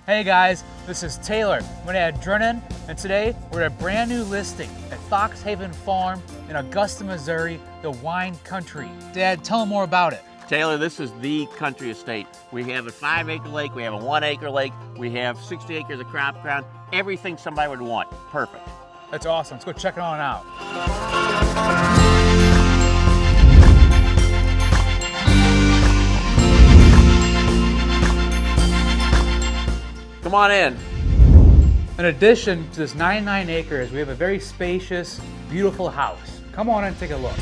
Hey guys, this is Taylor. My dad Drennan, and today we're at a brand new listing at Fox Haven Farm in Augusta, Missouri, the wine country. Dad, tell them more about it. Taylor, this is the country estate. We have a 5-acre lake, we have a 1-acre lake, we have 60 acres of crop ground, everything somebody would want. Perfect. That's awesome. Let's go check it on out. Come on in. In addition to this 99 acres, we have a very spacious, beautiful house. Come on and take a look.